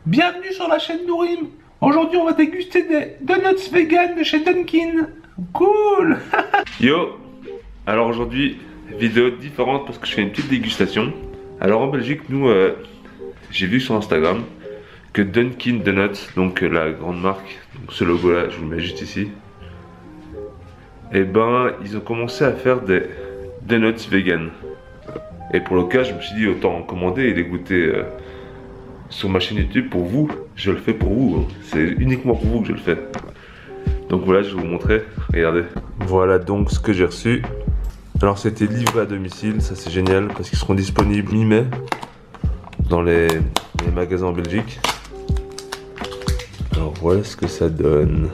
Bienvenue sur la chaîne Nourim. Aujourd'hui, on va déguster des donuts vegan de chez Dunkin'. Cool. Yo. Alors aujourd'hui, vidéo différente parce que je fais une petite dégustation. Alors en Belgique, nous, j'ai vu sur Instagram que Dunkin' Donuts, donc la grande marque, donc ce logo là, je vous le mets juste ici. Et ben, ils ont commencé à faire des donuts vegan. Et pour le cas, je me suis dit autant en commander et les goûter sur ma chaîne YouTube pour vous. Je le fais pour vous, c'est uniquement pour vous que je le fais. Donc voilà, je vais vous montrer, regardez. Voilà donc ce que j'ai reçu. Alors c'était livré à domicile, ça c'est génial parce qu'ils seront disponibles mi-mai dans les magasins en Belgique. Alors voilà ce que ça donne.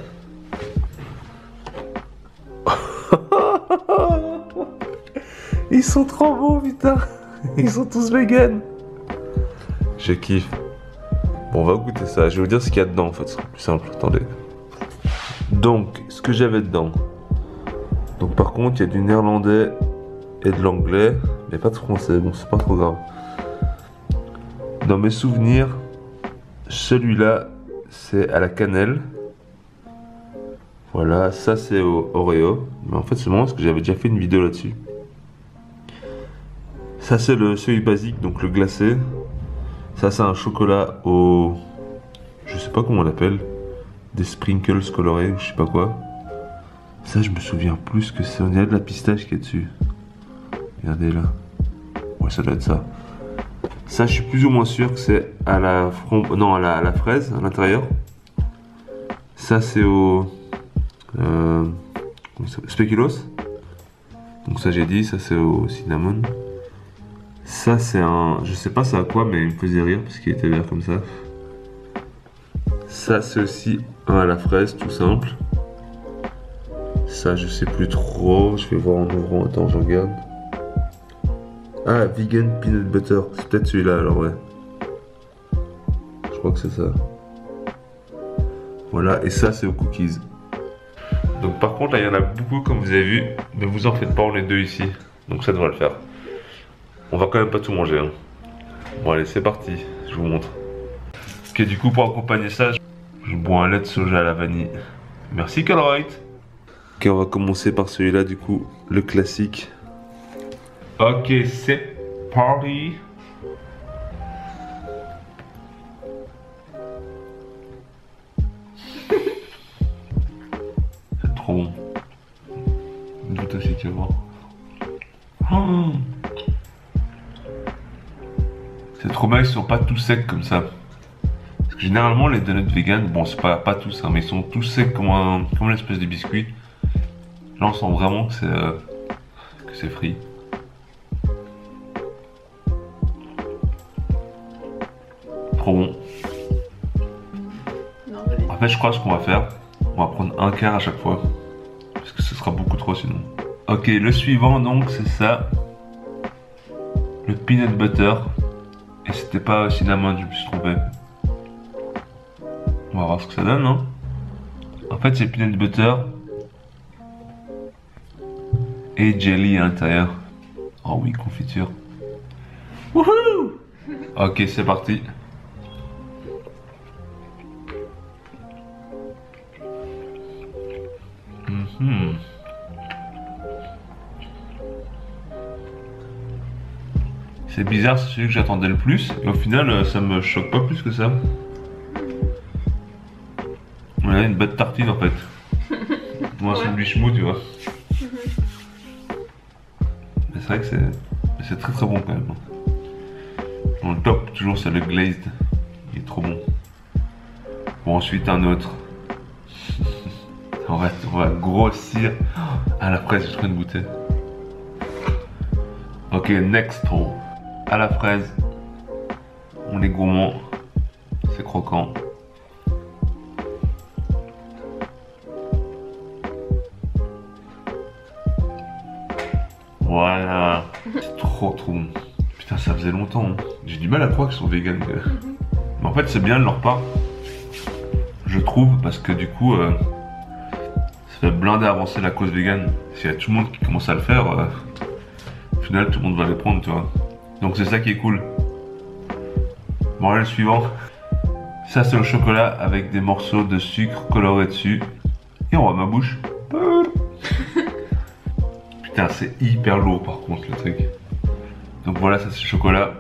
Ils sont trop beaux, putain. Ils sont tous vegan. Je kiffe. Bon, on va goûter ça. Je vais vous dire ce qu'il y a dedans en fait, ce sera plus simple. Attendez. Donc, ce que j'avais dedans. Donc, par contre, il y a du néerlandais et de l'anglais, mais pas de français. Bon, c'est pas trop grave. Dans mes souvenirs, celui-là, c'est à la cannelle. Voilà, ça c'est au Oreo. Mais en fait, c'est marrant parce que j'avais déjà fait une vidéo là-dessus. Ça c'est celui basique, donc le glacé. Ça c'est un chocolat au... je sais pas comment on l'appelle. Des sprinkles colorés ou je sais pas quoi. Ça je me souviens plus que c'est. On dirait de la pistache qui est dessus. Regardez là. Ouais, ça doit être ça. Ça je suis plus ou moins sûr que c'est à la non, à la fraise à l'intérieur. Ça c'est au... spéculoos. Donc ça j'ai dit, ça c'est au cinnamon. Ça c'est un... je sais pas c'est à quoi, mais il me faisait rire parce qu'il était vert comme ça. Ça c'est aussi un à la fraise tout simple. Ça je sais plus trop, je vais voir en ouvrant, attends je regarde. Ah, vegan peanut butter, c'est peut-être celui-là alors ouais. Je crois que c'est ça. Voilà, et ça c'est aux cookies. Donc par contre là il y en a beaucoup comme vous avez vu, ne vous en faites pas, on est deux ici. Donc ça devrait le faire. On va quand même pas tout manger hein. Bon allez c'est parti, je vous montre. Ok, du coup pour accompagner ça, je bois un lait de soja à la vanille. Merci Colruyt. Ok, on va commencer par celui-là du coup, le classique. Ok, c'est parti. C'est trop bon. Doute aussi tu vas voir. Oh. C'est trop bien, ils sont pas tous secs comme ça. Parce que généralement les donuts vegan, bon c'est pas tous, hein, mais ils sont tous secs comme une espèce de biscuit. Là on sent vraiment que c'est frit. Trop bon. En fait je crois ce qu'on va faire, on va prendre un quart à chaque fois. Parce que ce sera beaucoup trop sinon. Ok, le suivant donc c'est ça. Le peanut butter. Et c'était pas cinnamon, je me suis trompé. On va voir ce que ça donne, hein. En fait, c'est peanut butter et jelly à l'intérieur. Oh oui, confiture. Wouhou! Ok, c'est parti. C'est bizarre, c'est celui que j'attendais le plus. Et au final, ça me choque pas plus que ça. On a une bête tartine en fait. Moi, un sandwich mou, tu vois. Mais c'est vrai que c'est très très bon quand même. Bon, le top, toujours, c'est le glazed. Il est trop bon. Bon, ensuite, un autre. on va grossir. À la fraise, je suis en train de goûter. Ok, next roll. À la fraise. On est gourmand. C'est croquant. Voilà. C'est trop bon. Putain, ça faisait longtemps. Hein. J'ai du mal à croire qu'ils sont vegan. Mais en fait, c'est bien de leur part. Je trouve, parce que du coup, ça fait blinder avancer la cause vegan. S'il y a tout le monde qui commence à le faire, au final, tout le monde va les prendre, tu vois. Donc c'est ça qui est cool. Bon, allez, le suivant. Ça c'est le chocolat avec des morceaux de sucre colorés dessus. Et on voit ma bouche. Putain, c'est hyper lourd par contre le truc. Donc voilà, ça c'est le chocolat.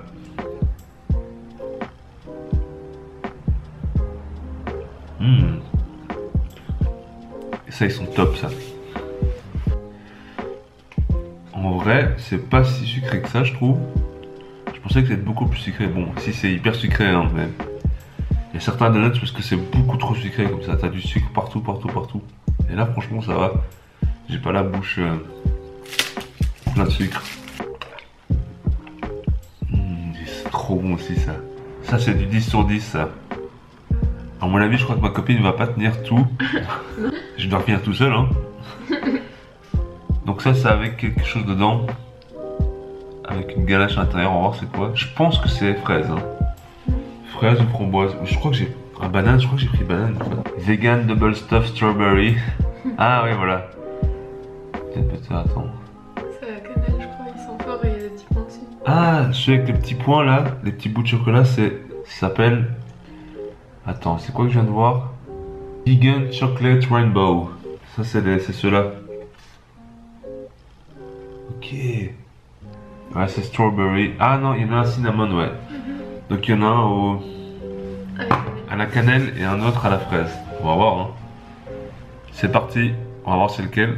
Et ça, ils sont top ça. En vrai, c'est pas si sucré que ça, je trouve. Je pensais que c'était beaucoup plus sucré. Bon, si c'est hyper sucré, hein, mais il y a certains donuts parce que c'est beaucoup trop sucré comme ça. T'as du sucre partout, partout, partout. Et là, franchement, ça va. J'ai pas la bouche plein de sucre. C'est trop bon aussi ça. Ça, c'est du 10 sur 10 ça. À mon avis, je crois que ma copine va pas tenir tout. Je dois finir tout seul, hein. Donc ça, c'est avec quelque chose dedans. Avec une ganache à l'intérieur, on va voir c'est quoi. Je pense que c'est fraise. Hein. Fraise ou framboise. Je crois que j'ai... Un banane, je crois que j'ai pris banane. Vegan Double Stuffed Strawberry. Ah oui, voilà. Peut-être, attends. C'est à la cannelle, je crois. Ils sont forts et il y a des petits points dessus. Ah, celui avec les petits points là, les petits bouts de chocolat, c'est... Ça s'appelle... Attends, c'est quoi que je viens de voir? Vegan Chocolate Rainbow. Ça, c'est ceux-là. Ok. Ouais, c'est strawberry. Ah non, il y en a un cinnamon, ouais. Donc il y en a un à la cannelle et un autre à la fraise. On va voir. Hein. C'est parti. On va voir c'est lequel.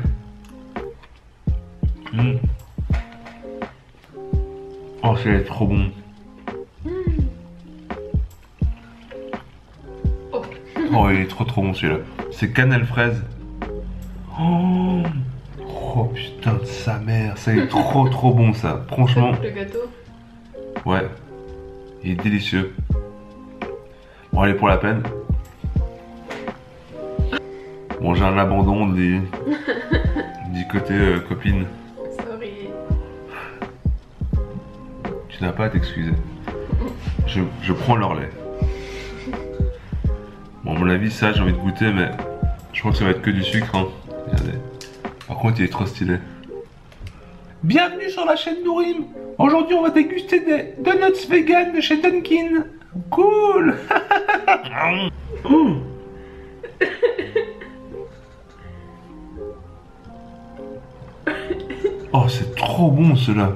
Oh, c'est trop bon. Oh, il est trop bon celui-là. C'est cannelle fraise. Oh putain de sa mère, ça est trop bon ça. Franchement. Le gâteau. Ouais. Il est délicieux. Bon allez pour la peine. Bon j'ai un abandon du côté copine. Sorry. Tu n'as pas à t'excuser. Je prends leur lait. Bon à mon avis ça j'ai envie de goûter mais je crois que ça va être que du sucre hein. Regardez. Par contre il est trop stylé. Bienvenue sur la chaîne Nourim. Aujourd'hui on va déguster des donuts vegan de chez Dunkin. Cool. Oh c'est trop bon ceux-là.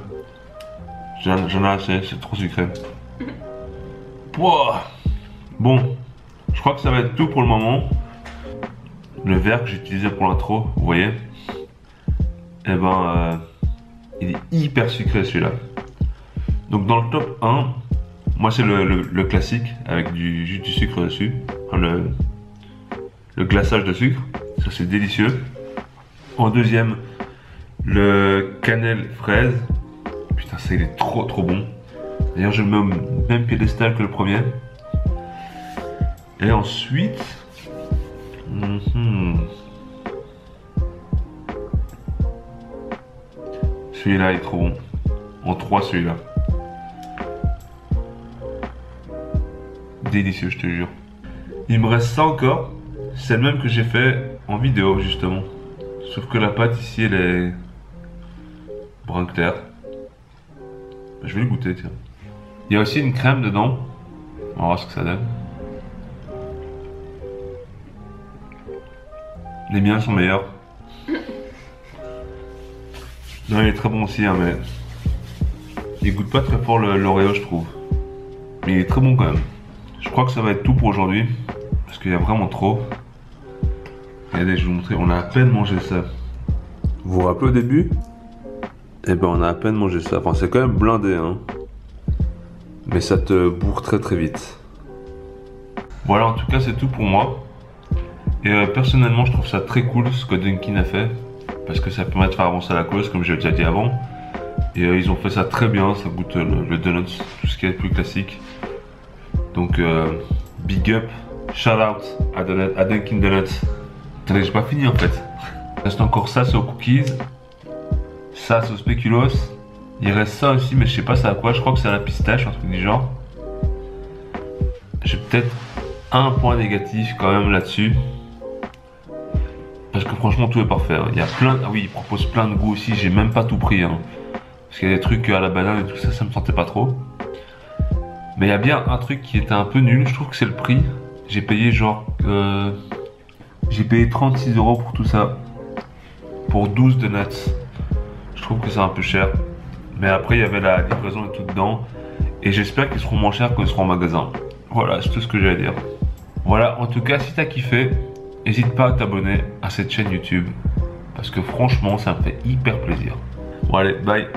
J'en ai assez, c'est trop sucré. Wow. Bon, je crois que ça va être tout pour le moment. Le verre que j'ai utilisé pour l'intro, vous voyez, eh ben, il est hyper sucré celui-là. Donc dans le top 1, moi c'est le classique avec du sucre dessus, enfin, le glaçage de sucre, ça c'est délicieux. En deuxième, le cannelle fraise, putain ça il est trop bon. D'ailleurs je le mets au même piédestal que le premier. Et ensuite, celui-là est trop bon. En 3 celui-là. Délicieux je te jure. Il me reste ça encore. C'est le même que j'ai fait en vidéo justement. Sauf que la pâte ici elle est brun clair. Je vais le goûter tiens. Il y a aussi une crème dedans. On va voir ce que ça donne. Les miens sont meilleurs. Non, il est très bon aussi, hein, mais il goûte pas très fort l'Oreo, je trouve. Mais il est très bon quand même. Je crois que ça va être tout pour aujourd'hui, parce qu'il y a vraiment trop. Regardez, je vais vous montrer, on a à peine mangé ça. Vous vous rappelez au début? Eh ben, on a à peine mangé ça. Enfin, c'est quand même blindé, hein. Mais ça te bourre très vite. Voilà, en tout cas, c'est tout pour moi. Et personnellement, je trouve ça très cool ce que Dunkin a fait. Parce que ça permet de faire avancer la cause, comme j'ai déjà dit avant. Et ils ont fait ça très bien, ça goûte le donuts, tout ce qui est plus classique. Donc, big up, shout out à Dunkin Donuts. Attendez, j'ai pas fini en fait. Il reste encore ça, c'est aux cookies. Ça, c'est aux spéculoos. Il reste ça aussi, mais je sais pas c'est à quoi. Je crois que c'est à la pistache, un truc du genre. J'ai peut-être un point négatif quand même là-dessus. Parce que franchement tout est parfait. Hein. Il y a plein. Ah oui, il propose plein de goûts aussi. J'ai même pas tout pris. Hein. Parce qu'il y a des trucs à la banane et tout ça, ça me tentait pas trop. Mais il y a bien un truc qui était un peu nul. Je trouve que c'est le prix. J'ai payé genre... j'ai payé 36 € pour tout ça. Pour 12 donuts. Je trouve que c'est un peu cher. Mais après, il y avait la livraison et tout dedans. Et j'espère qu'ils seront moins chers qu'ils seront en magasin. Voilà, c'est tout ce que j'ai à dire. Voilà, en tout cas, si t'as kiffé, n'hésite pas à t'abonner à cette chaîne YouTube. Parce que franchement, ça me fait hyper plaisir. Bon allez, bye.